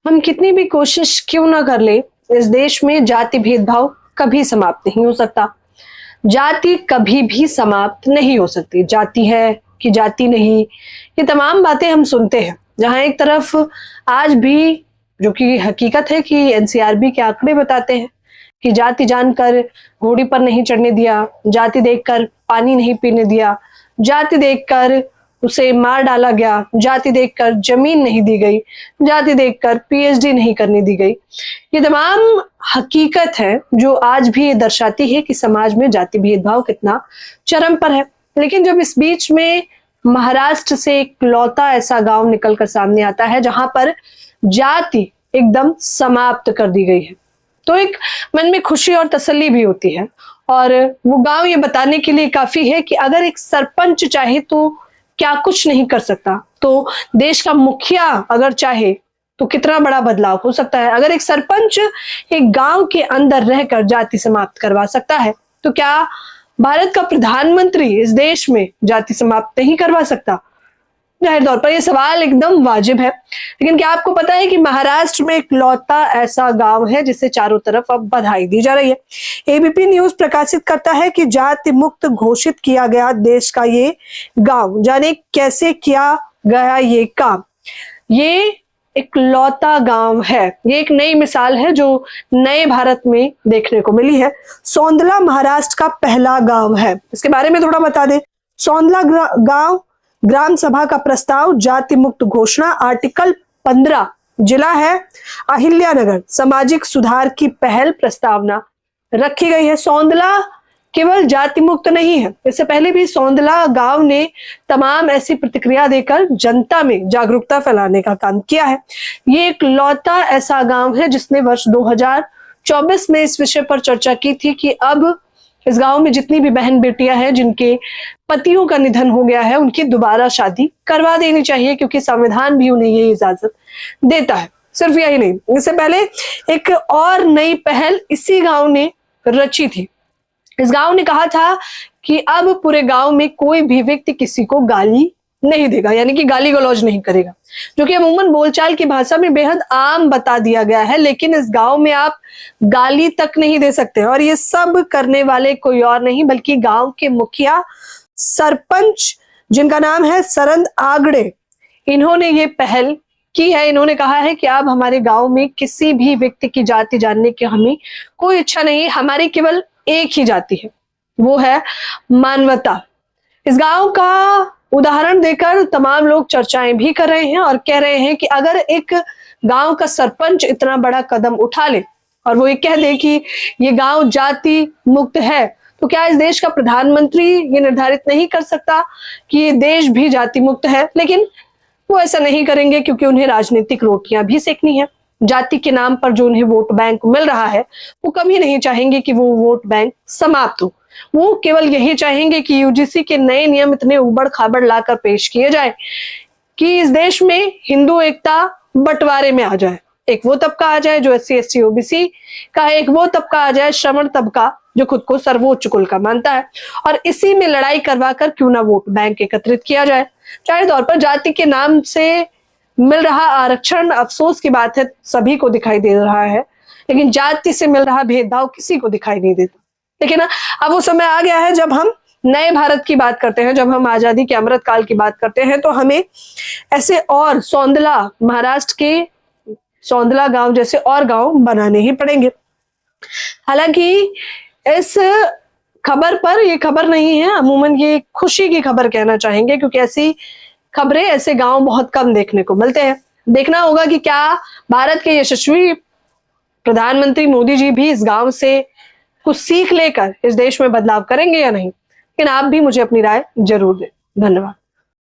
हम कितनी भी कोशिश क्यों ना कर ले, इस देश में जाति भेदभाव कभी समाप्त नहीं हो सकता। जाति कभी भी समाप्त नहीं हो सकती। जाति है कि जाति नहीं, ये तमाम बातें हम सुनते हैं। जहां एक तरफ आज भी, जो कि हकीकत है कि एनसीआरबी के आंकड़े बताते हैं कि जाति जानकर घोड़ी पर नहीं चढ़ने दिया, जाति देखकर पानी नहीं पीने दिया, जाति देखकर उसे मार डाला गया, जाति देखकर जमीन नहीं दी गई, जाति देखकर पीएचडी नहीं करने दी गई। ये तमाम हकीकत है जो आज भी ये दर्शाती है कि समाज में जाति भेदभाव कितना चरम पर है। लेकिन जब इस बीच में महाराष्ट्र से एक लौता ऐसा गांव निकलकर सामने आता है जहां पर जाति एकदम समाप्त कर दी गई है, तो एक मन में खुशी और तसल्ली भी होती है। और वो गांव ये बताने के लिए काफी है कि अगर एक सरपंच चाहे तो क्या कुछ नहीं कर सकता, तो देश का मुखिया अगर चाहे तो कितना बड़ा बदलाव हो सकता है। अगर एक सरपंच एक गांव के अंदर रहकर जाति समाप्त करवा सकता है, तो क्या भारत का प्रधानमंत्री इस देश में जाति समाप्त नहीं करवा सकता? जाहिर तौर पर यह सवाल एकदम वाजिब है। लेकिन क्या आपको पता है कि महाराष्ट्र में एक लौता ऐसा गांव है जिसे चारों तरफ अब बधाई दी जा रही है। एबीपी न्यूज प्रकाशित करता है कि जाति मुक्त घोषित किया गया देश का ये गांव। जाने कैसे किया गया ये काम। ये एक लौता गांव है, ये एक नई मिसाल है जो नए भारत में देखने को मिली है। सौंदला महाराष्ट्र का पहला गांव है। इसके बारे में थोड़ा बता दें। सौंदला गांव ग्राम सभा का प्रस्ताव, जाति मुक्त घोषणा, आर्टिकल 15, जिला है अहिल्यानगर, सामाजिक सुधार की पहल प्रस्तावना रखी गई है। सौंदला केवल जाति मुक्त नहीं है, इससे पहले भी सौंदला गांव ने तमाम ऐसी प्रतिक्रिया देकर जनता में जागरूकता फैलाने का काम किया है। ये एक लौता ऐसा गांव है जिसने वर्ष 2024 में इस विषय पर चर्चा की थी कि अब इस गांव में जितनी भी बहन बेटियां हैं जिनके पतियों का निधन हो गया है, उनकी दोबारा शादी करवा देनी चाहिए, क्योंकि संविधान भी उन्हें ये इजाजत देता है। सिर्फ यही नहीं, इससे पहले एक और नई पहल इसी गांव ने रची थी। इस गांव ने कहा था कि अब पूरे गांव में कोई भी व्यक्ति किसी को गाली नहीं देगा, यानी कि गाली गलौज नहीं करेगा, जो कि अमूमन बोलचाल की भाषा में बेहद आम बता दिया गया है। लेकिन इस गांव में आप गाली तक नहीं दे सकते, और ये सब करने वाले कोई और नहीं बल्कि गांव के मुखिया सरपंच, जिनका नाम है सरंद आगड़े। इन्होंने ये पहल की है। इन्होंने कहा है कि अब हमारे गांव में किसी भी व्यक्ति की जाति जानने की हमें कोई इच्छा नहीं है, हमारी केवल एक ही जाति है, वो है मानवता। इस गांव का उदाहरण देकर तमाम लोग चर्चाएं भी कर रहे हैं और कह रहे हैं कि अगर एक गांव का सरपंच इतना बड़ा कदम उठा ले और वो ये कह दे कि ये गांव जाति मुक्त है, तो क्या इस देश का प्रधानमंत्री ये निर्धारित नहीं कर सकता कि ये देश भी जाति मुक्त है? लेकिन वो ऐसा नहीं करेंगे, क्योंकि उन्हें राजनीतिक रोटियां भी सेकनी है। जाति के नाम पर जो उन्हें वोट बैंक मिल रहा है, वो कभी नहीं चाहेंगे कि वो वोट बैंक समाप्त हो। वो केवल यही चाहेंगे कि यूजीसी के नए नियम इतने उबड़ खाबड़ लाकर पेश किए जाए कि इस देश में हिंदू एकता बंटवारे में आ जाए। एक वो तबका आ जाए जो SC ST OBC का है, एक वो तबका आ जाए श्रमण तबका जो खुद को सर्वोच्च कुल का मानता है, और इसी में लड़ाई करवा कर क्यों ना वोट बैंक एकत्रित किया जाए। जाहिर तौर पर जाति के नाम से मिल रहा आरक्षण अफसोस की बात है, सभी को दिखाई दे रहा है, लेकिन जाति से मिल रहा भेदभाव किसी को दिखाई नहीं देता। लेकिन अब वो समय आ गया है जब हम नए भारत की बात करते हैं, जब हम आजादी के अमृत काल की बात करते हैं, तो हमें ऐसे और सौंदला, महाराष्ट्र के सौंदला गांव जैसे और गांव बनाने ही पड़ेंगे। हालांकि इस खबर पर, ये खबर नहीं है, अमूमन ये खुशी की खबर कहना चाहेंगे, क्योंकि ऐसी खबरें, ऐसे गांव बहुत कम देखने को मिलते हैं। देखना होगा कि क्या भारत के यशस्वी प्रधानमंत्री मोदी जी भी इस गांव से कुछ सीख लेकर इस देश में बदलाव करेंगे या नहीं। लेकिन आप भी मुझे अपनी राय जरूर दें। धन्यवाद।